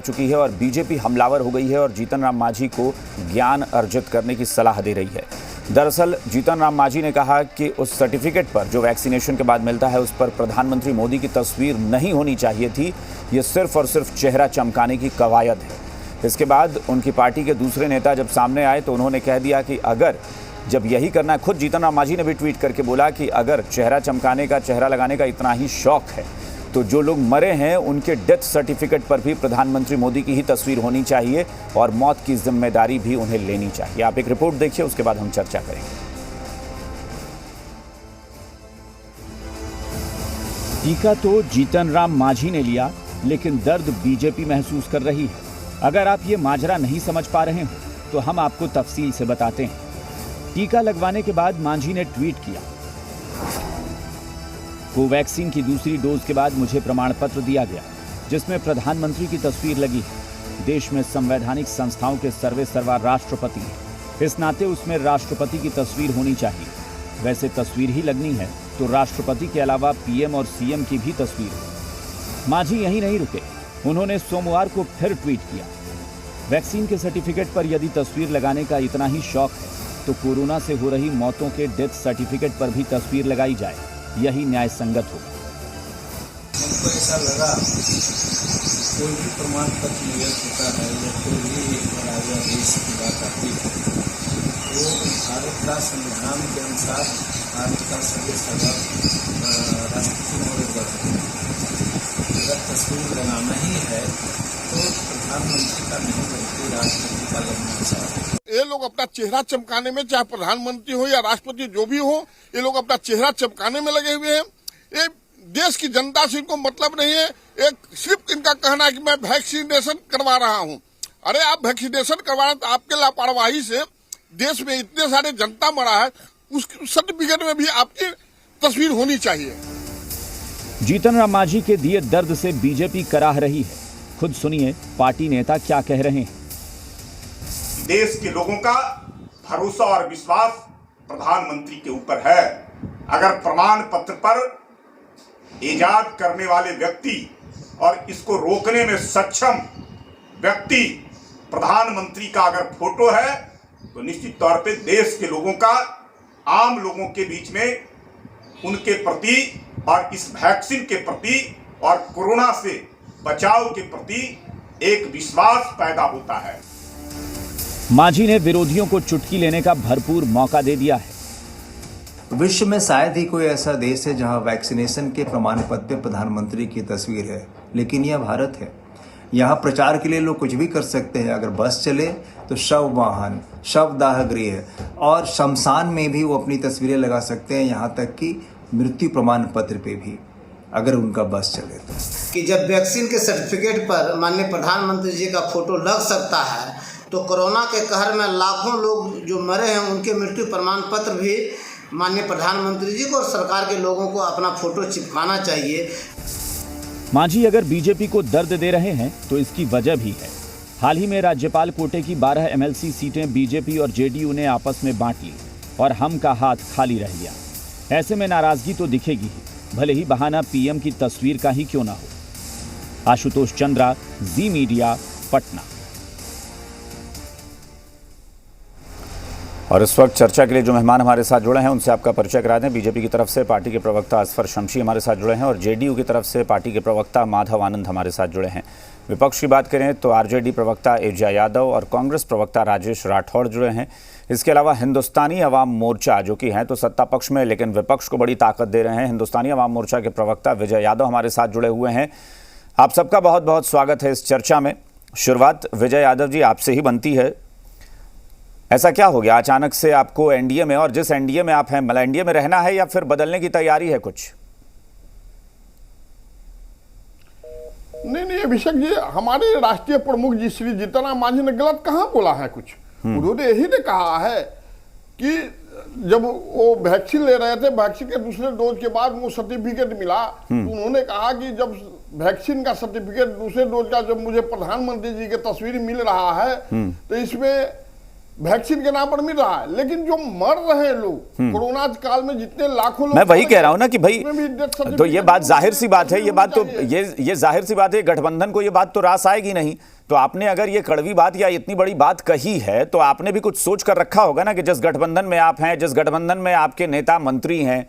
चुकी है और बीजेपी हमलावर हो गई है और जीतन राम मांझी को ज्ञान अर्जित करने की सलाह दे रही है। दरअसल जीतन राम मांझी ने कहा कि उस सर्टिफिकेट पर जो वैक्सीनेशन के बाद मिलता है उस पर प्रधानमंत्री मोदी की तस्वीर नहीं होनी चाहिए थी। ये सिर्फ और सिर्फ चेहरा चमकाने की कवायद है। इसके बाद उनकी पार्टी के दूसरे नेता जब सामने आए तो उन्होंने कह दिया कि अगर जब यही करना है, खुद जीतन राम मांझी ने भी ट्वीट करके बोला कि अगर चेहरा चमकाने का, चेहरा लगाने का इतना ही शौक है तो जो लोग मरे हैं उनके डेथ सर्टिफिकेट पर भी प्रधानमंत्री मोदी की ही तस्वीर होनी चाहिए और मौत की जिम्मेदारी भी उन्हें लेनी चाहिए। आप एक रिपोर्ट देखिए, उसके बाद हम चर्चा करेंगे। टीका तो जीतन राम मांझी ने लिया, लेकिन दर्द बीजेपी महसूस कर रही है। अगर आप ये माजरा नहीं समझ पा रहे हो तो हम आपको तफसील से बताते हैं। टीका लगवाने के बाद मांझी ने ट्वीट किया, कोवैक्सीन की दूसरी डोज के बाद मुझे प्रमाण पत्र दिया गया जिसमें प्रधानमंत्री की तस्वीर लगी है। देश में संवैधानिक संस्थाओं के सर्वेसर्वा राष्ट्रपति है, इस नाते उसमें राष्ट्रपति की तस्वीर होनी चाहिए। वैसे तस्वीर ही लगनी है तो राष्ट्रपति के अलावा पीएम और सीएम की भी तस्वीर हो। मांझी यहीं नहीं रुके, उन्होंने सोमवार को फिर ट्वीट किया, वैक्सीन के सर्टिफिकेट पर यदि तस्वीर लगाने का इतना ही शौक है तो कोरोना से हो रही मौतों के डेथ सर्टिफिकेट पर भी तस्वीर लगाई जाए, यही न्याय संगत होगा। हमको ऐसा लगा कोई भी प्रमाण पत्र निर्गत होता है या कोई भी एक बड़ा देश की बात आती है तो भारत का संविधान के अनुसार भारत का सर्वेसर्वा राष्ट्रपति महोदय अगर तस्वीर लगाना ही है तो प्रधानमंत्री का नहीं बल्कि राष्ट्रपति का लगना चाहिए। ये लोग अपना चेहरा चमकाने में, चाहे प्रधानमंत्री हो या राष्ट्रपति जो भी हो, ये लोग अपना चेहरा चमकाने में लगे हुए हैं। ये देश की जनता से इनको मतलब नहीं है। एक सिर्फ इनका कहना है कि मैं वैक्सीनेशन करवा रहा हूं। अरे आप वैक्सीनेशन करवा रहे हैं तो आपके लापरवाही से देश में इतने सारे जनता मरा है, उस सर्टिफिकेट में भी आपकी तस्वीर होनी चाहिए। जीतन राम मांझी के दिए दर्द से बीजेपी कराह रही है। खुद सुनिए पार्टी नेता क्या कह रहे हैं। देश के लोगों का भरोसा और विश्वास प्रधानमंत्री के ऊपर है। अगर प्रमाण पत्र पर इजाद करने वाले व्यक्ति और इसको रोकने में सक्षम व्यक्ति प्रधानमंत्री का अगर फोटो है तो निश्चित तौर पे देश के लोगों का, आम लोगों के बीच में उनके प्रति और इस वैक्सीन के प्रति और कोरोना से बचाव के प्रति एक विश्वास पैदा होता है। मांझी ने विरोधियों को चुटकी लेने का भरपूर मौका दे दिया है। विश्व में शायद ही कोई ऐसा देश है जहां वैक्सीनेशन के प्रमाण पत्र पे प्रधानमंत्री की तस्वीर है, लेकिन यह भारत है। यहाँ प्रचार के लिए लोग कुछ भी कर सकते हैं। अगर बस चले तो शव वाहन, शवदाह गृह और शमशान में भी वो अपनी तस्वीरें लगा सकते हैं, यहाँ तक कि मृत्यु प्रमाण पत्र पे भी, अगर उनका बस चले तो। कि जब वैक्सीन के सर्टिफिकेट पर माननीय प्रधानमंत्री जी का फोटो लग सकता है तो कोरोना के कहर में लाखों लोग जो मरे हैं उनके मृत्यु प्रमाण पत्र भी माननीय प्रधानमंत्री जी को और सरकार के लोगों को अपना फोटो चिपकाना चाहिए। मांझी अगर बीजेपी को दर्द दे रहे हैं तो इसकी वजह भी है। हाल ही में राज्यपाल कोटे की 12 एमएलसी सीटें बीजेपी और जेडीयू ने आपस में बांट ली और हम का हाथ खाली रह गया। ऐसे में नाराजगी तो दिखेगी ही, भले ही बहाना पीएम की तस्वीर का ही क्यों ना हो। आशुतोष चंद्रा, जी मीडिया, पटना। और इस वक्त चर्चा के लिए जो मेहमान हमारे साथ जुड़े हैं उनसे आपका परिचय करा दें। बीजेपी की तरफ से पार्टी के प्रवक्ता असफर शमशी हमारे साथ जुड़े हैं और जेडीयू की तरफ से पार्टी के प्रवक्ता माधव आनंद हमारे साथ जुड़े हैं। विपक्ष की बात करें तो आरजेडी प्रवक्ता एजा यादव और कांग्रेस प्रवक्ता राजेश राठौड़ जुड़े हैं। इसके अलावा हिंदुस्तानी अवाम मोर्चा जो कि हैं तो सत्ता पक्ष में लेकिन विपक्ष को बड़ी ताकत दे रहे हैं, हिंदुस्तानी अवाम मोर्चा के प्रवक्ता विजय यादव हमारे साथ जुड़े हुए हैं। आप सबका बहुत बहुत स्वागत है इस चर्चा में। शुरुआत विजय यादव जी आपसे ही बनती है। ऐसा क्या हो गया अचानक से आपको एनडीए में, और जिस एनडीए में आप हैं, मतलब एनडीए में रहना है या फिर बदलने की तैयारी है कुछ? नहीं, अभिषेक जी, हमारे राष्ट्रीय प्रमुख जी श्री जीतन राम मांझी ने गलत कहाँ बोला है कुछ। उन्होंने यही ने कहा है कि जब वो वैक्सीन ले रहे थे, वैक्सीन के दूसरे डोज के बाद वो सर्टिफिकेट मिला तो उन्होंने कहा कि जब वैक्सीन का सर्टिफिकेट दूसरे डोज का जब मुझे प्रधानमंत्री जी की तस्वीर मिल रहा है तो इसमें वैक्सीन के नाम पर मिल रहा है, लेकिन जो मर रहे हैं लोग कोरोना काल में, जितने लाखों लोग, मैं वही कह रहा हूं ना कि भाई उसमें भी डेथ तो ये सर्टिफिकेट बात जाहिर सी बात है, ये बात तो चाहिए। ये जाहिर सी बात है, गठबंधन को ये बात तो रास आएगी नहीं। तो आपने अगर ये कड़वी बात या इतनी बड़ी बात कही है तो आपने भी कुछ सोच कर रखा होगा ना कि जिस गठबंधन में आप हैं, जिस गठबंधन में आपके नेता मंत्री हैं,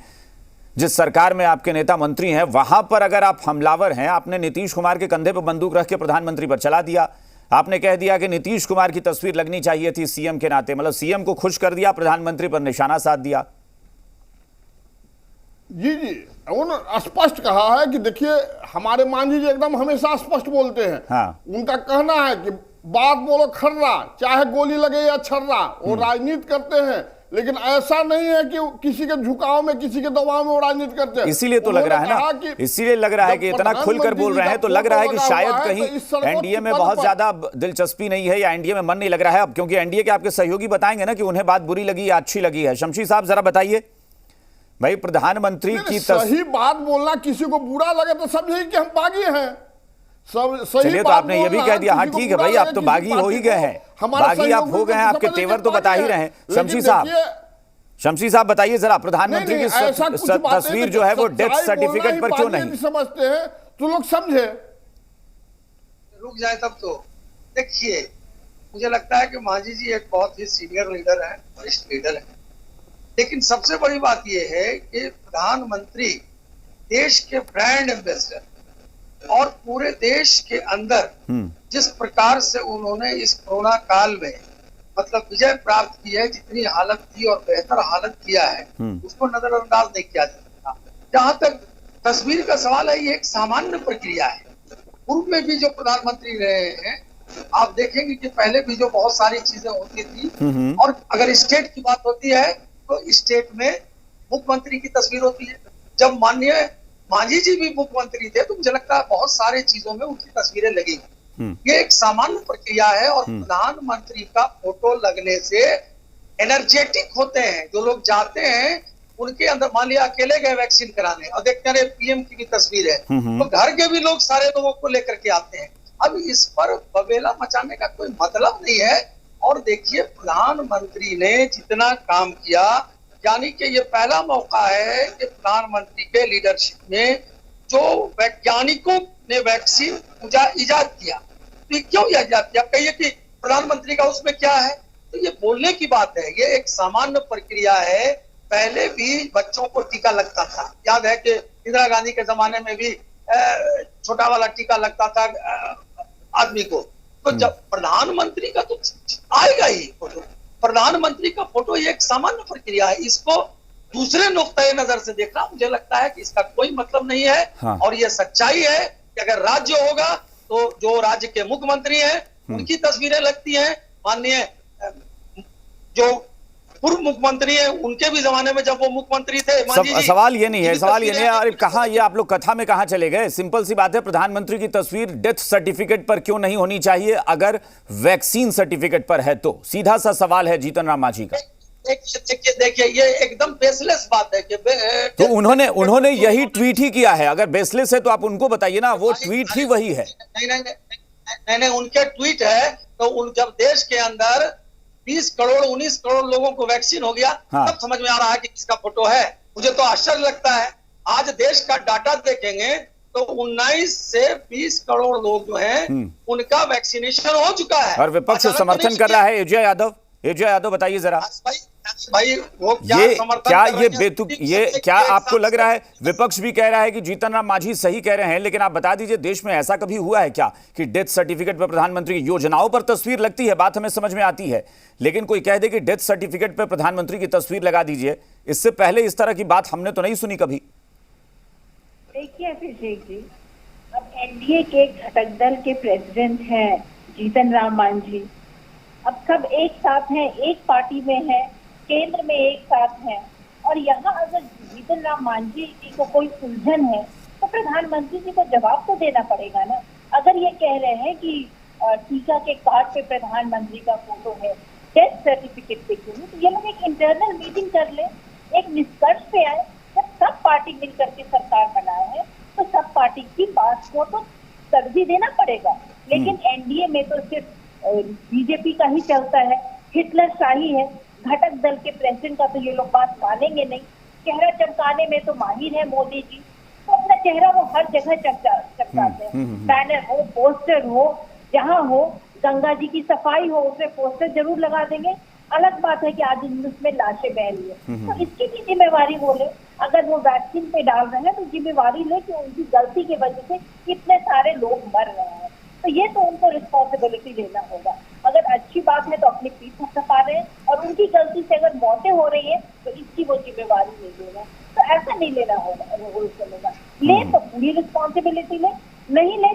जिस सरकार में आपके नेता मंत्री हैं, वहां पर अगर आप हमलावर हैं, आपने नीतीश कुमार के कंधे पर बंदूक रख के प्रधानमंत्री पर चला दिया। आपने कह दिया कि नीतीश कुमार की तस्वीर लगनी चाहिए थी सीएम के नाते, मतलब सीएम को खुश कर दिया, प्रधानमंत्री पर निशाना साध दिया। जी जी, उन्होंने स्पष्ट कहा है कि देखिए, हमारे मांझी जी एकदम हमेशा स्पष्ट बोलते हैं। हाँ। उनका कहना है कि बात बोलो खर्रा, चाहे गोली लगे या छर्रा, वो राजनीति करते हैं, लेकिन ऐसा नहीं है कि किसी के झुकाव में, किसी के दबाव में वो राजनीति करते हैं। इसीलिए तो लग रहा है ना, इसीलिए लग रहा है कि इतना खुलकर बोल रहे हैं तो लग रहा है कि शायद कहीं एनडीए में बहुत ज्यादा दिलचस्पी नहीं है या एनडीए में मन नहीं लग रहा है अब, क्योंकि एनडीए के आपके सहयोगी बताएंगे ना कि उन्हें बात बुरी लगी या अच्छी लगी है। शमशी साहब जरा बताइए भाई, प्रधानमंत्री की सही बात बोलना, किसी को बुरा लगे तो समझे कि हम बागी हैं। सब सही चलिए, तो आपने ये भी कह दिया, हाँ ठीक है भाई, आप तो बागी हो ही गए हैं, बागी आप हो गए हैं, आपके तेवर तो बता ही रहे हैं। शमशी साहब बताइए जरा, प्रधानमंत्री की तस्वीर जो है वो डेथ सर्टिफिकेट पर क्यों नहीं समझते हैं, तो लोग समझे। रुक जाए तब तो। देखिए, मुझे लगता है कि मांझी जी एक बहुत ही सीनियर लीडर है, वरिष्ठ लीडर है, लेकिन सबसे बड़ी बात यह है कि प्रधानमंत्री देश के ब्रांड एम्बेसडर और पूरे देश के अंदर जिस प्रकार से उन्होंने इस कोरोना काल में मतलब विजय प्राप्त की है, जितनी हालत की और बेहतर हालत किया है, उसको नजरअंदाज नहीं किया जा सकता। जहां तक तस्वीर का सवाल है, ये एक सामान्य प्रक्रिया है। पूर्व में भी जो प्रधानमंत्री रहे हैं, आप देखेंगे कि पहले भी जो बहुत सारी चीजें होती थी, और अगर स्टेट की बात होती है तो स्टेट में मुख्यमंत्री की तस्वीर होती है। जब माननीय मांझी जी भी मुख्यमंत्री थे तो मुझे लगता है बहुत सारे चीजों में उनकी तस्वीरें लगी। ये एक सामान्य प्रक्रिया है, और प्रधानमंत्री का फोटो लगने से एनर्जेटिक होते हैं जो लोग जाते हैं, उनके अंदर, मान लिया अकेले गए वैक्सीन कराने और देखते रहे पीएम की भी तस्वीर है, तो घर के भी लोग सारे लोगों को लेकर के आते हैं। अब इस पर बबेला मचाने का कोई मतलब नहीं है। और देखिए, प्रधानमंत्री ने जितना काम किया, यानी कि ये पहला मौका है कि प्रधानमंत्री के लीडरशिप में जो वैज्ञानिकों ने वैक्सीन इजाद किया, तो क्यों इजाद किया? कहिए कि प्रधानमंत्री का उसमें क्या है, तो ये बोलने की बात है, ये एक सामान्य प्रक्रिया है। पहले भी बच्चों को टीका लगता था, याद है कि इंदिरा गांधी के जमाने में भी छोटा वाला टीका लगता था आदमी को। तो जब प्रधानमंत्री का तो आएगा ही फोटो, प्रधानमंत्री का फोटो ये एक सामान्य प्रक्रिया है। इसको दूसरे नुक्ते नजर से देखना, मुझे लगता है कि इसका कोई मतलब नहीं है। हाँ। और ये सच्चाई है कि अगर राज्य होगा तो जो राज्य के मुख्यमंत्री हैं उनकी तस्वीरें लगती हैं, माननीय जो पूर्व मुख्यमंत्री है उनके भी जमाने में जब वो मुख्यमंत्री थे। सवाल ये नहीं है, सवाल ये नहीं है, अरे कहाँ ये आप लोग कथा में कहाँ चले गए? सिंपल सी बात है, प्रधानमंत्री की तस्वीर डेथ सर्टिफिकेट पर क्यों नहीं होनी चाहिए अगर वैक्सीन सर्टिफिकेट पर है तो? सीधा सा सवाल है जीतन राम मांझी का। देखिए, ये एकदम बेसलेस बात है कि तो उन्होंने यही ट्वीट ही किया है। अगर बेसलेस है तो आप उनको बताइए ना, वो ट्वीट ही वही है। नहीं, उनके ट्वीट है तो जब देश के अंदर 20 करोड़ 19 करोड़ लोगों को वैक्सीन हो गया, हाँ। तब समझ में आ रहा है कि किसका फोटो है। मुझे तो आश्चर्य लगता है, आज देश का डाटा देखेंगे तो 19 से 20 करोड़ लोग जो हैं उनका वैक्सीनेशन हो चुका है। और विपक्ष समर्थन कर रहा है। अजय यादव बताइए जरा, भाई वो क्या आपको लग रहा है? विपक्ष भी कह रहा है कि जीतन राम मांझी सही कह रहे हैं, लेकिन आप बता दीजिए, देश में ऐसा कभी हुआ है क्या कि डेथ सर्टिफिकेट पर प्रधानमंत्री की योजनाओं पर तस्वीर लगती है, बात हमें समझ में आती है, लेकिन कोई कह दे कि डेथ सर्टिफिकेट पर प्रधानमंत्री की तस्वीर लगा दीजिए? इससे पहले इस तरह की बात हमने तो नहीं सुनी कभी। देखिए अभिषेक जी, अब एनडीए के घटक दल के प्रेसिडेंट हैं जीतन राम मांझी। अब सब एक साथ हैं, एक पार्टी में हैं, केंद्र में एक साथ हैं, और यहाँ अगर जीतन राम मांझी जी को कोई उलझन है तो प्रधानमंत्री जी को जवाब तो देना पड़ेगा ना। अगर ये कह रहे हैं कि टीका के कार्ड पे प्रधानमंत्री का फोटो है, डेथ सर्टिफिकेट पे क्यों नहीं, तो ये लोग एक इंटरनल मीटिंग कर ले, एक निष्कर्ष पे आए। जब सब पार्टी मिलकर के सरकार बनाए है तो सब पार्टी की बात को तो तरजीह देना पड़ेगा। लेकिन एनडीए में तो सिर्फ बीजेपी का ही चलता है, हिटलर शाही है, घटक दल के प्रेसिडेंट का तो ये लोग बात मानेंगे नहीं। चेहरा चमकाने में तो माहिर है मोदी जी, तो अपना चेहरा वो हर जगह चमकाते हैं। बैनर हो, पोस्टर हो, जहाँ हो, गंगा जी की सफाई हो उसमें पोस्टर जरूर लगा देंगे। अलग बात है कि आज उसमें लाशें बह रही है, तो इसकी भी जिम्मेवारी वो ले। अगर वो वैक्सीन पे डाल रहे हैं तो जिम्मेवारी ले कि उनकी गलती की वजह से कितने सारे लोग मर रहे हैं, तो ये तो उनको रिस्पॉन्सिबिलिटी लेना होगा। अगर अच्छी बात है तो अपनी पीठ थपथपा रहे हैं, और उनकी गलती से अगर मौतें हो रही है तो इसकी वो जिम्मेवारी नहीं लेना। तो ऐसा नहीं लेना होगा, वो चलेगा। ले तो पूरी रिस्पॉन्सिबिलिटी ले, नहीं ले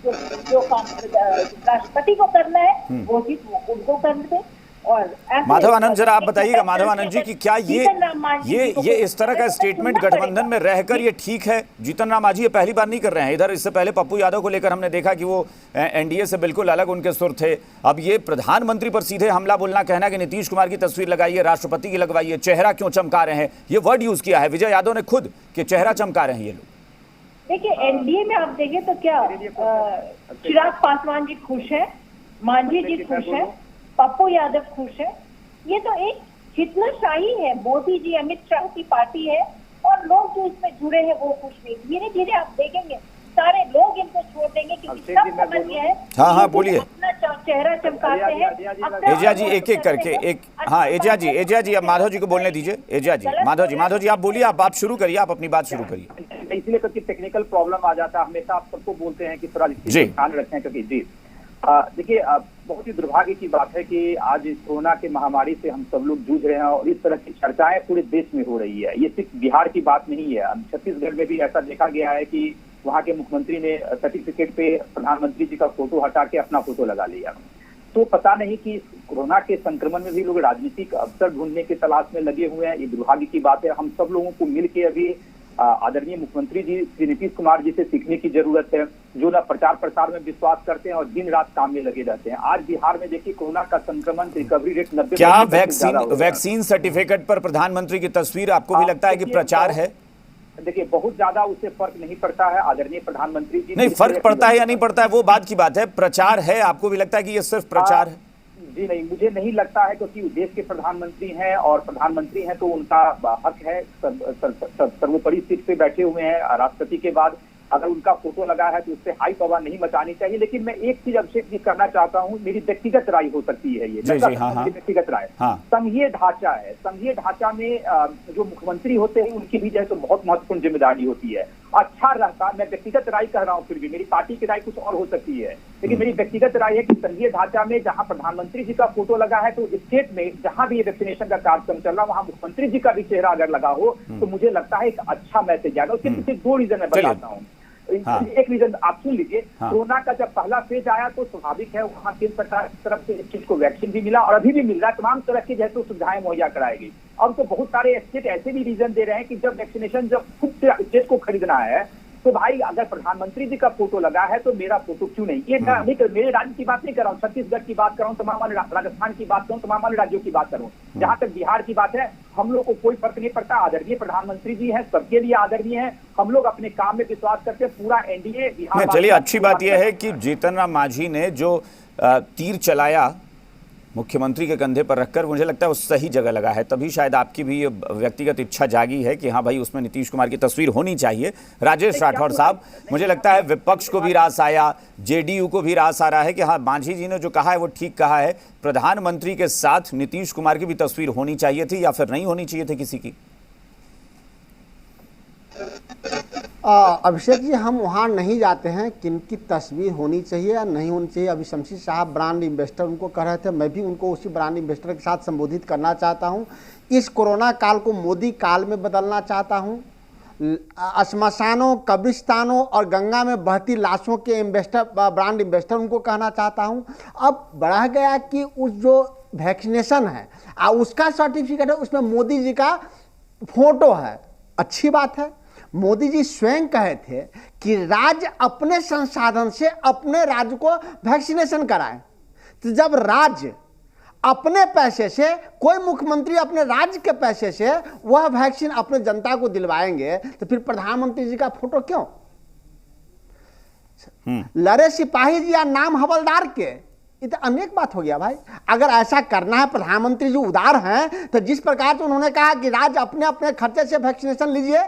तो जो काम राष्ट्रपति को करना है वो चीज उनको करने दे। और माधवानंद, जरा आप बताइएगा माधवानंद जी कि क्या ये इस तरह का स्टेटमेंट गठबंधन में रहकर ये ठीक है? जीतन राम मांझी ये पहली बार नहीं कर रहे हैं। इधर इससे पहले पप्पू यादव को लेकर हमने देखा कि वो एनडीए से बिल्कुल अलग उनके सुर थे। अब ये प्रधानमंत्री पर सीधे हमला बोलना, कहना कि नीतीश कुमार की तस्वीर लगाइए, राष्ट्रपति की लगवाइए, चेहरा क्यों चमका रहे हैं, ये वर्ड यूज किया है विजय यादव ने खुद कि चेहरा चमका रहे हैं ये लोग। देखिए, एनडीए में आप देखें तो क्या चिराग पासवान जी खुश है, मांझी जी खुश है, पप्पू यादव खुश है। ये तो एक हिटलर शाही है, मोदी जी अमित शाह की पार्टी है, और लोग जो इसमें जुड़े हैं वो खुश नहीं। धीरे धीरे आप देखेंगे सारे लोग इनको छोड़ देंगे, क्योंकि सब समझ गए हैं। हाँ बोलिए। अपना चेहरा चमकाते हैं। एजिया जी एक एक करके एक, हाँ एजिया जी अब माधव जी को बोलने दीजिए। एजिया जी, माधव जी आप बोलिए, आप बात शुरू करिए, आप अपनी बात शुरू करिए। इसलिए क्योंकि टेक्निकल प्रॉब्लम आ जाता है, हमेशा आप सबको बोलते हैं कि थोड़ा ध्यान रखें, क्योंकि जी देखिए बहुत ही दुर्भाग्य की बात है कि आज इस कोरोना के महामारी से हम सब लोग जूझ रहे हैं, और इस तरह की चर्चाएं पूरे देश में हो रही है। ये सिर्फ बिहार की बात नहीं है, छत्तीसगढ़ में भी ऐसा देखा गया है कि वहाँ के मुख्यमंत्री ने सर्टिफिकेट पे प्रधानमंत्री जी का फोटो हटा के अपना फोटो लगा लिया। तो पता नहीं कि कोरोना के संक्रमण में भी लोग राजनीतिक अवसर ढूंढने की तलाश में लगे हुए हैं। ये दुर्भाग्य की बात है। हम सब लोगों को मिलकर अभी आदरणीय मुख्यमंत्री जी श्री नीतीश कुमार जी से सीखने की जरूरत है, जो ना प्रचार प्रसार में विश्वास करते हैं और दिन रात काम में लगे रहते हैं। आज बिहार में देखिए कोरोना का संक्रमण रिकवरी रेट 90। क्या वैक्सीन सर्टिफिकेट पर प्रधानमंत्री की तस्वीर आपको भी लगता है कि प्रचार है? देखिए बहुत ज्यादा उससे फर्क नहीं पड़ता है। आदरणीय प्रधानमंत्री जी नहीं, फर्क पड़ता है या नहीं पड़ता है वो बात की बात है। प्रचार है, आपको भी लगता है कि ये सिर्फ प्रचार है? जी नहीं, मुझे नहीं लगता है, क्योंकि देश के प्रधानमंत्री हैं और प्रधानमंत्री हैं तो उनका हक है, सर्वोपरि सीट पे बैठे हुए हैं राष्ट्रपति के बाद। अगर उनका फोटो लगा है तो उससे हाई पवा नहीं मचानी चाहिए। लेकिन मैं एक चीज अभिषेक जी करना चाहता हूँ, मेरी व्यक्तिगत राय हो सकती है ये, मेरी व्यक्तिगत राय। संघीय ढांचा है, संघीय ढांचा में जो मुख्यमंत्री होते हैं उनकी भी जो है तो बहुत महत्वपूर्ण जिम्मेदारी होती है। अच्छा रहता, मैं व्यक्तिगत राय कह रहा हूँ, फिर भी मेरी पार्टी की राय कुछ और हो सकती है, लेकिन मेरी व्यक्तिगत राय है कि संघीय ढांचा में जहाँ प्रधानमंत्री जी का फोटो लगा है तो स्टेट में जहाँ भी ये वैक्सीनेशन का कार्यक्रम चल रहा है वहाँ मुख्यमंत्री जी का भी चेहरा अगर लगा हो तो मुझे लगता है एक अच्छा मैसेज आएगा। उसके पीछे दो रीजन मैं बताता हूँ। एक रीजन आप सुन लीजिए। कोरोना का जब पहला फेज आया तो स्वाभाविक है वहाँ केंद्र सरकार की तरफ से इस चीज को वैक्सीन भी मिला और अभी भी मिल रहा है, तमाम तरह की जैसे सुविधाएं मुहैया कराएगी। अब तो बहुत सारे स्टेट ऐसे भी रीजन दे रहे हैं कि जब वैक्सीनेशन जब खुद से स्टेट को खरीदना है तो भाई अगर प्रधानमंत्री जी का फोटो लगा है तो मेरा फोटो क्यों नहीं। ये मेरे राज्य की बात नहीं कर रहा हूँ, छत्तीसगढ़ की बात कर रहा हूँ, तमाम वाले राजस्थान की बात करूँ, तमाम वाले राज्यों की बात करूँ। जहां तक बिहार की बात है हम लोग को कोई फर्क नहीं पड़ता। आदरणीय प्रधानमंत्री जी हैं, सबके लिए आदरणीय हैं। हम लोग अपने काम में विश्वास करते हैं। पूरा एनडीए बिहार। चलिए, अच्छी बात यह है कि जीतन राम मांझी ने जो तीर चलाया मुख्यमंत्री के कंधे पर रखकर, मुझे लगता है उस सही जगह लगा है। तभी शायद आपकी भी ये व्यक्तिगत इच्छा जागी है कि हाँ भाई उसमें नीतीश कुमार की तस्वीर होनी चाहिए। राजेश राठौर साहब, मुझे लगता है विपक्ष को भी रास आया, जेडीयू को भी रास आ रहा है कि हाँ मांझी जी ने जो कहा है वो ठीक कहा है, प्रधानमंत्री के साथ नीतीश कुमार की भी तस्वीर होनी चाहिए थी या फिर नहीं होनी चाहिए थी किसी की? अभिषेक जी, हम वहाँ नहीं जाते हैं किनकी तस्वीर होनी चाहिए या नहीं होनी चाहिए। अभी शमशी साहब ब्रांड इन्वेस्टर उनको कह रहे थे, मैं भी उनको उसी ब्रांड इन्वेस्टर के साथ संबोधित करना चाहता हूँ। इस कोरोना काल को मोदी काल में बदलना चाहता हूँ। श्मशानों, कब्रिस्तानों और गंगा में बहती लाशों के इन्वेस्टर, ब्रांड इन्वेस्टर उनको कहना चाहता हूँ। अब बढ़ा गया कि उस जो वैक्सीनेशन है उसका सर्टिफिकेट है, उसमें मोदी जी का फोटो है। अच्छी बात है। मोदी जी स्वयं कहे थे कि राज्य अपने संसाधन से अपने राज्य को वैक्सीनेशन कराए। तो जब राज्य अपने पैसे से, कोई मुख्यमंत्री अपने राज्य के पैसे से वह वैक्सीन अपने जनता को दिलवाएंगे तो फिर प्रधानमंत्री जी का फोटो क्यों? लड़े सिपाही जी या नाम हवलदार के ये तो अनेक बात हो गया भाई। अगर ऐसा करना है, प्रधानमंत्री जी उदार हैं, तो जिस प्रकार से उन्होंने कहा कि राज्य अपने अपने खर्चे से वैक्सीनेशन लीजिए,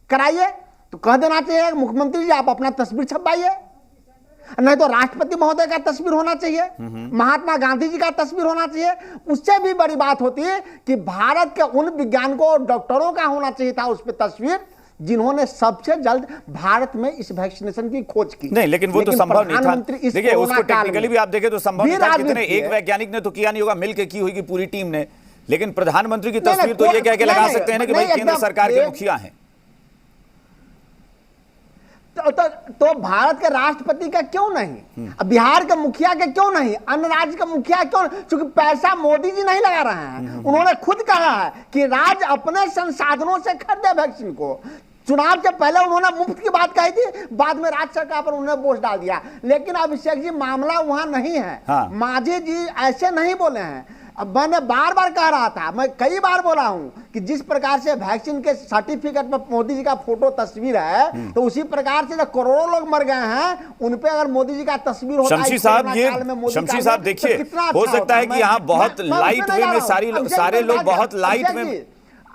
कराइए, तो कह देना चाहिए मुख्यमंत्री जी आप अपना तस्वीर छपवाइए, नहीं तो राष्ट्रपति महोदय का तस्वीर होना चाहिए, महात्मा गांधी जी का तस्वीर होना चाहिए। उससे भी बड़ी बात होती है कि भारत के उन वैज्ञानिकों और डॉक्टरों का होना चाहिए था उस पर तस्वीर, जिन्होंने सबसे जल्द भारत में इस वैक्सीनेशन की खोज की। नहीं, लेकिन वो तो संभव नहीं था। देखिए, उसको टेक्निकली भी आप देखें तो संभव नहीं था। कितने एक वैज्ञानिक ने तो किया नहीं होगा, मिलकर की होगी पूरी टीम ने, लेकिन प्रधानमंत्री की तस्वीर तो ये कह के लगा सकते हैं ना कि भाई केंद्र सरकार के मुखिया हैं। तो भारत के राष्ट्रपति का क्यों नहीं, बिहार के मुखिया के क्यों नहीं, अन्य राज्य के मुखिया क्यों? क्योंकि पैसा मोदी जी नहीं लगा रहे हैं। उन्होंने खुद कहा है कि राज्य अपने संसाधनों से खरीदे वैक्सीन को। चुनाव से पहले उन्होंने मुफ्त की बात कही थी, बाद में राज्य सरकार पर उन्होंने बोझ डाल दिया। लेकिन अभिषेक जी मामला वहां नहीं है। हाँ। मांझी जी ऐसे नहीं बोले हैं। अब मैंने बार बार कह रहा था, मैं कई बार बोला हूं कि जिस प्रकार से वैक्सीन के सर्टिफिकेट पर मोदी जी का फोटो तस्वीर है, तो उसी प्रकार से जो करोड़ों लोग मर गए हैं उन पे अगर मोदी जी का तस्वीर होता है। शमशी साहब देखिए, हो सकता है कि यहाँ बहुत लाइट वे में सारे लोग बहुत लाइट में।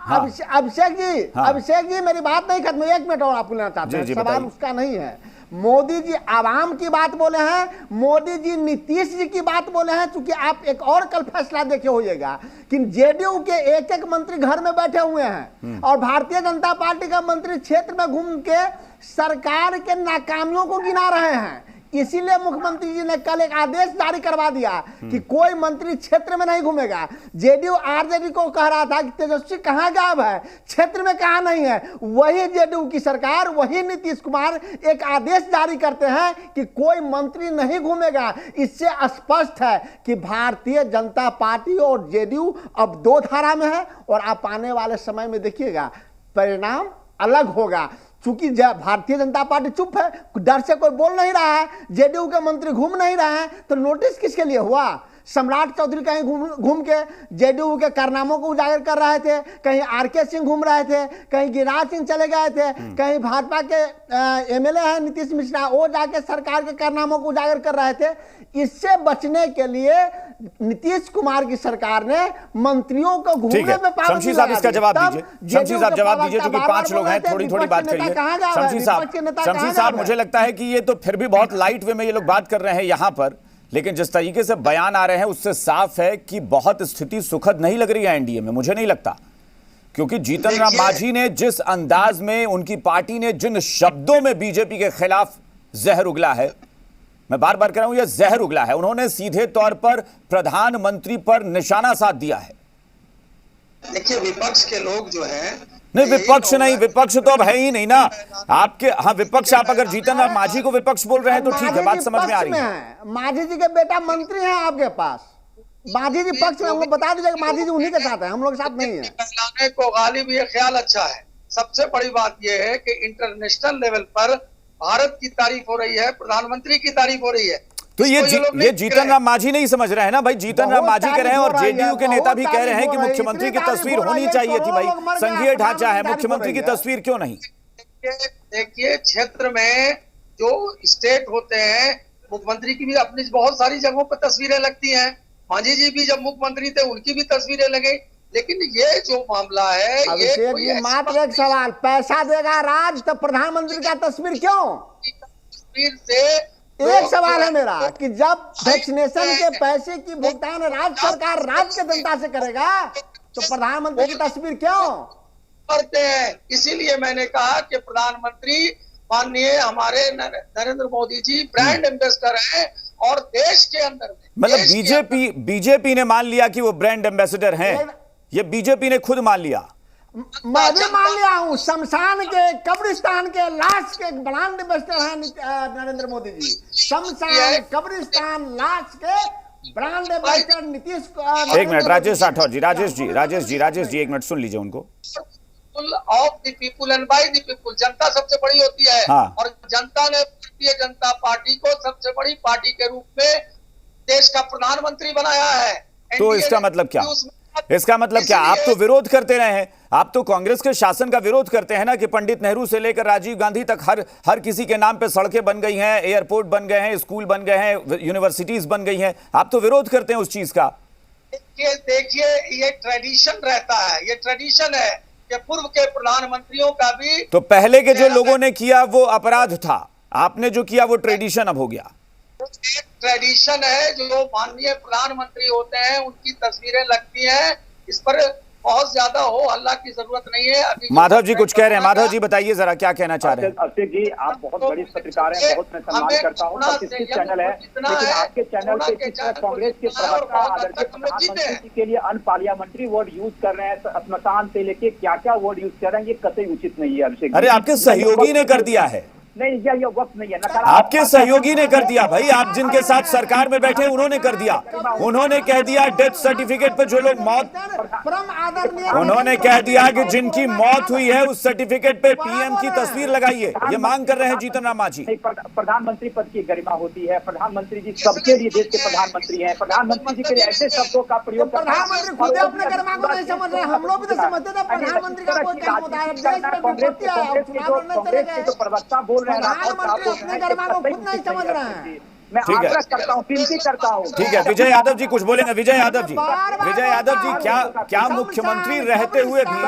अभिषेक जी मेरी बात नहीं खत्म, 1 मिनट और आपको लेना चाहते हैं, सवाल उसका नहीं है। मोदी जी आवाम की बात बोले हैं, मोदी जी नीतीश जी की बात बोले हैं। चूंकि आप एक और कल फैसला देखे होइएगा कि जेडीयू के एक मंत्री घर में बैठे हुए हैं और भारतीय जनता पार्टी का मंत्री क्षेत्र में घूम के सरकार के नाकामियों को गिना रहे हैं। इसीलिए मुख्यमंत्री जी ने कल एक आदेश जारी करवा दिया कि कोई मंत्री क्षेत्र में नहीं घूमेगा। जेडीयू आरजेडी को कह रहा था कि तेजस्वी कहां गायब है, क्षेत्र में कहां नहीं है। वही जेडीयू की सरकार, वही नीतीश कुमार एक आदेश जारी करते हैं कि कोई मंत्री नहीं घूमेगा। इससे स्पष्ट है कि भारतीय जनता पार्टी और जेडीयू अब 2 धारा में है और आप आने वाले समय में देखिएगा परिणाम अलग होगा। चूंकि भारतीय जनता पार्टी चुप है, डर से कोई बोल नहीं रहा है, जेडीयू के मंत्री घूम नहीं रहे हैं, तो नोटिस किसके लिए हुआ? सम्राट चौधरी कहीं घूम के जेडीयू के कारनामों को उजागर कर रहे थे, कहीं आरके सिंह घूम रहे थे, कहीं गिरिराज सिंह चले गए थे, कहीं भाजपा के एमएलए हैं नीतीश मिश्रा, वो जाके सरकार के कारनामों को उजागर कर रहे थे। इससे बचने के लिए नीतीश कुमार की सरकार ने मंत्रियों को घूमने पे पाबंदी। शमशी साहब इसका जवाब दीजिए, शमशी साहब जवाब दीजिए, क्योंकि 5 लोग हैं, थोड़ी बात करिए। शमशी साहब मुझे लगता है कि ये तो फिर भी बहुत लाइट वे में ये लोग बात कर रहे हैं यहाँ पर, लेकिन जिस तरीके से बयान आ रहे हैं उससे साफ है कि बहुत स्थिति सुखद नहीं लग रही है एनडीए में। मुझे नहीं लगता, क्योंकि जीतन राम मांझी ने जिस अंदाज में, उनकी पार्टी ने जिन शब्दों में बीजेपी के खिलाफ जहर उगला है, मैं बार बार कह रहा हूं यह जहर उगला है। उन्होंने सीधे तौर पर प्रधानमंत्री पर निशाना साध दिया है। देखिए, विपक्ष के लोग जो हैं, नहीं विपक्ष नहीं, विपक्ष तो अब है ही नहीं ना आपके। हाँ विपक्ष, आप अगर जीतन राम मांझी को विपक्ष बोल रहे हैं तो ठीक है, बात समझ में आ रही है। मांझी जी के बेटा मंत्री हैं आपके पास, मांझी जी पक्ष में, हमको बता दीजिए मांझी जी उन्हीं के साथ है, हम लोग साथ नहीं है। कहलाने को गालिब ये ख्याल अच्छा है। सबसे बड़ी बात यह है कि इंटरनेशनल लेवल पर भारत की तारीफ हो रही है, प्रधानमंत्री की तारीफ हो रही है। तो ये जीतन राम मांझी नहीं समझ रहे हैं ना भाई, जीतन राम मांझी कह रहे हैं और जेडीयू के नेता भी कह रहे हैं कि मुख्यमंत्री की तस्वीर होनी चाहिए थी। भाई संघीय ढांचा है, मुख्यमंत्री की तस्वीर क्यों नहीं? देखिए, क्षेत्र में जो स्टेट होते हैं, मुख्यमंत्री की भी अपनी बहुत सारी जगहों पर तस्वीरें लगती हैं। मांझी जी भी जब मुख्यमंत्री थे उनकी भी तस्वीरें लगी। लेकिन ये जो मामला है, ये मात्र एक सवाल, पैसा देगा राज तो प्रधानमंत्री का तस्वीर क्यों? तस्वीर से एक सवाल है मेरा कि जब वैक्सीनेशन के पैसे की भुगतान राज्य सरकार राज्य के जनता से करेगा तो प्रधानमंत्री की तस्वीर क्यों करते हैं? इसीलिए मैंने कहा कि प्रधानमंत्री माननीय हमारे नरेंद्र मोदी जी ब्रांड एम्बेसडर हैं और देश के अंदर मतलब बीजेपी ने मान लिया कि वो ब्रांड एम्बेसडर हैं। ये बीजेपी ने खुद मान लिया, मैं भी मान लिया हूं। शमशान के, कब्रिस्तान के, लाश के ब्रांड एम्बेसडर हैं नरेंद्र मोदी जी। शमशान, कब्रिस्तान, लाश के ब्रांड एम्बेसडर नीतीश। एक मिनट राजेश राठौर जी, राजेश जी एक मिनट सुन लीजिए उनको। Of the people and by the people, जनता सबसे बड़ी होती है। हाँ। और जनता ने भारतीय जनता पार्टी को सबसे बड़ी पार्टी के रूप में देश का प्रधानमंत्री बनाया है। तो इसका मतलब क्या? इसका मतलब क्या, आप तो विरोध करते रहे हैं, आप तो कांग्रेस के शासन का विरोध करते हैं ना कि पंडित नेहरू से लेकर राजीव गांधी तक हर किसी के नाम पे सड़कें बन गई हैं, एयरपोर्ट बन गए हैं, स्कूल बन गए हैं, यूनिवर्सिटीज बन गई हैं, आप तो विरोध करते हैं उस चीज का। देखिए ये ट्रेडिशन रहता है, ये ट्रेडिशन है कि पूर्व के प्रधानमंत्रियों का भी, तो पहले के जो लोगों ने किया वो अपराध था, आपने जो किया वो ट्रेडिशन अब हो गया। एक ट्रेडिशन है, जो माननीय प्रधानमंत्री होते हैं उनकी तस्वीरें लगती हैं, इस पर बहुत ज्यादा हो हल्ला की जरूरत नहीं है। अभी माधव जी कुछ कह रहे हैं, माधव जी बताइए जरा क्या कहना चाह रहे हैं। अभिषेक जी, आप बहुत बड़ी पत्रकार हैं, बहुत मैं सम्मान करता हूँ, प्रतिष्ठित चैनल है, लेकिन आपके चैनल पे कांग्रेस के प्रवक्ता आदरणीय प्रधानमंत्री जी के लिए अनपार्लियामेंट्री वर्ड यूज कर रहे हैं, स्मशान से लेके क्या क्या वर्ड यूज कर रहे हैं, ये कतई उचित नहीं है अभिषेक। अरे आपके सहयोगी ने कर दिया है। नहीं, ये वक्त नहीं है, आपके सहयोगी ने कर दिया भाई, आप जिनके साथ सरकार में बैठे उन्होंने कर दिया। उन्होंने कह दिया डेथ सर्टिफिकेट पे जो लोग मौत, उन्होंने कह दिया कि जिनकी मौत हुई है उस सर्टिफिकेट पे पीएम की तस्वीर लगाइए, ये मांग कर रहे हैं जीतन राम मांझी। प्रधानमंत्री पद की गरिमा होती है, प्रधानमंत्री जी सबके लिए देश के प्रधानमंत्री हैं, प्रधानमंत्री जी के लिए ऐसे शब्दों का प्रयोग प्रधानमंत्री खुद अपने गरिमा को नहीं समझ रहे, हम लोग भी तो समझते थे प्रधानमंत्री का कोई काम होता है, कांग्रेस के जो प्रवक्ता बोल रहे हैं, प्रधानमंत्री अपने गरिमा को खुद नहीं समझ रहे हैं। मैं आग्रह करता हूं, विनती करता हूं। ठीक है, विजय यादव जी कुछ बोलेंगे। विजय यादव जी, क्या मुख्यमंत्री रहते हुए भी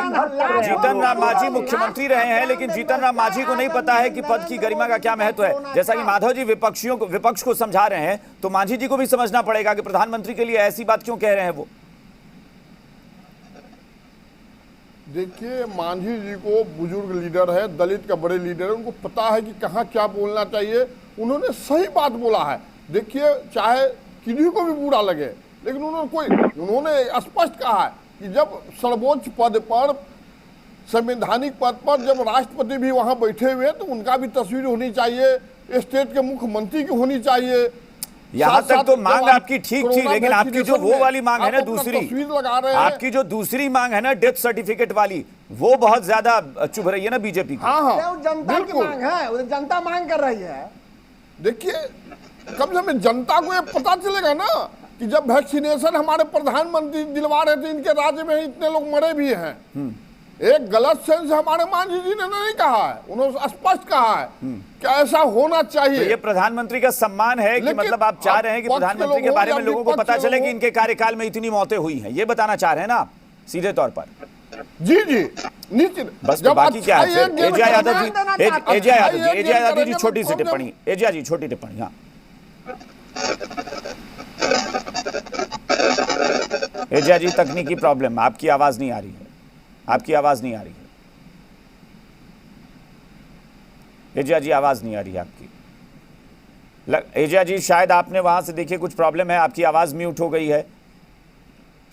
जीतन राम मांझी मुख्यमंत्री रहे हैं, लेकिन जीतन राम मांझी को नहीं पता है कि पद की गरिमा का क्या महत्व है। जैसा कि माधव जी विपक्ष को समझा रहे हैं, तो मांझी जी को भी समझना पड़ेगा कि प्रधानमंत्री के लिए ऐसी बात क्यों कह रहे हैं वो। देखिए, मांझी जी को बुजुर्ग लीडर है, दलित का बड़े लीडर है, उनको पता है कि कहाँ क्या बोलना चाहिए। उन्होंने सही बात बोला है। देखिए, चाहे किसी को भी बुरा लगे, लेकिन उन्होंने स्पष्ट कहा है कि जब सर्वोच्च पद पर, संवैधानिक पद पर जब राष्ट्रपति भी वहाँ बैठे हुए हैं तो उनका भी तस्वीर होनी चाहिए, स्टेट के मुख्यमंत्री की होनी चाहिए। यहाँ तक तो मांग आपकी ठीक थी, लेकिन आपकी जो वो वाली मांग है ना दूसरी, आपकी जो दूसरी मांग है ना डेथ सर्टिफिकेट वाली, वो बहुत ज्यादा चुभ रही है ना बीजेपी की। हाँ, जनता की मांग है, जनता मांग कर रही है। देखिए, कम से कम जनता को ये पता चलेगा ना कि जब वैक्सीनेशन हमारे प्रधानमंत्री दिलवा रहे थे, इनके राज्य में इतने लोग मरे भी हैं। एक गलत सेंस हमारे मांझी जी ने नहीं कहा है, उन्होंने स्पष्ट कहा है कि ऐसा होना चाहिए। तो ये प्रधानमंत्री का सम्मान है कि मतलब आप चाह रहे हैं कि प्रधानमंत्री के बारे में लोगों को पता चले कि इनके कार्यकाल में इतनी मौतें हुई हैं, ये बताना चाह रहे हैं ना आप सीधे तौर पर। जी निश्चित। बस तो बाकी क्या है फिर। एजिया यादव जी छोटी सी टिप्पणी, एजिया जी छोटी टिप्पणी। हाँ, एजिया जी तकनीकी प्रॉब्लम, आपकी आवाज नहीं आ रही है, आपकी आवाज नहीं आ रही है एजिया जी, आवाज नहीं आ रही है आपकी। एजिया जी शायद आपने वहां से देखिए कुछ प्रॉब्लम है, आपकी आवाज म्यूट हो गई है।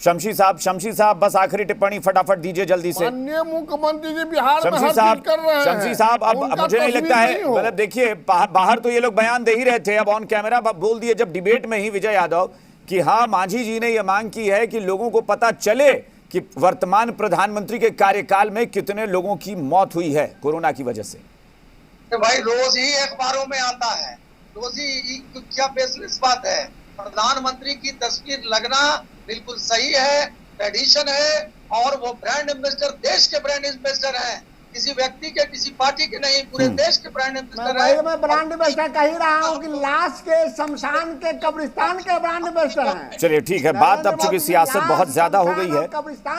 शमशी साहब बस आखिरी टिप्पणी फटाफट दीजिए जल्दी से। माननीय मुख्यमंत्री जी बिहार में शमशी साहब अब मुझे नहीं लगता है, मतलब देखिए बाहर तो ये लोग बयान दे ही रहे थे, अब ऑन कैमरा बोल दिए जब डिबेट में ही विजय यादव कि हाँ मांझी जी ने यह मांग की है कि लोगों को पता चले कि वर्तमान प्रधानमंत्री के कार्यकाल में कितने लोगों की मौत हुई है कोरोना की वजह से। तो भाई रोज ही अखबारों में आता है, रोज ही क्या बेसलेस बात है। प्रधानमंत्री की तस्वीर लगना बिल्कुल सही है, ट्रेडिशन है, और वो ब्रांड एम्बेसडर, देश के ब्रांड एम्बेसडर हैं, किसी व्यक्ति के, किसी पार्टी के नहीं, पूरे देश के ब्रांड एम्बेसडर हैं। मैं ब्रांड एम्बेसडर कह ही रहा हूँ कि लाश के, शमशान के, कब्रिस्तान के ब्रांड एम्बेसडर हैं। चलिए ठीक है, बात अब चूंकि सियासत बहुत ज्यादा हो गई है,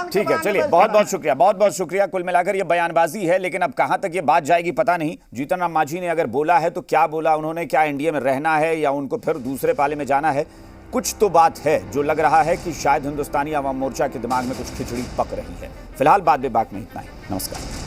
ठीक है चलिए, बहुत बहुत शुक्रिया। कुल मिलाकर ये बयानबाजी है, लेकिन अब कहां तक ये बात जाएगी पता नहीं। जीतन राम मांझी ने अगर बोला है तो क्या बोला उन्होंने, क्या एनडीए में रहना है या उनको फिर दूसरे पाले में जाना है, कुछ तो बात है जो लग रहा है कि शायद हिंदुस्तानी आवाम मोर्चा के दिमाग में कुछ खिचड़ी पक रही है। फिलहाल बात में इतना ही। नमस्कार।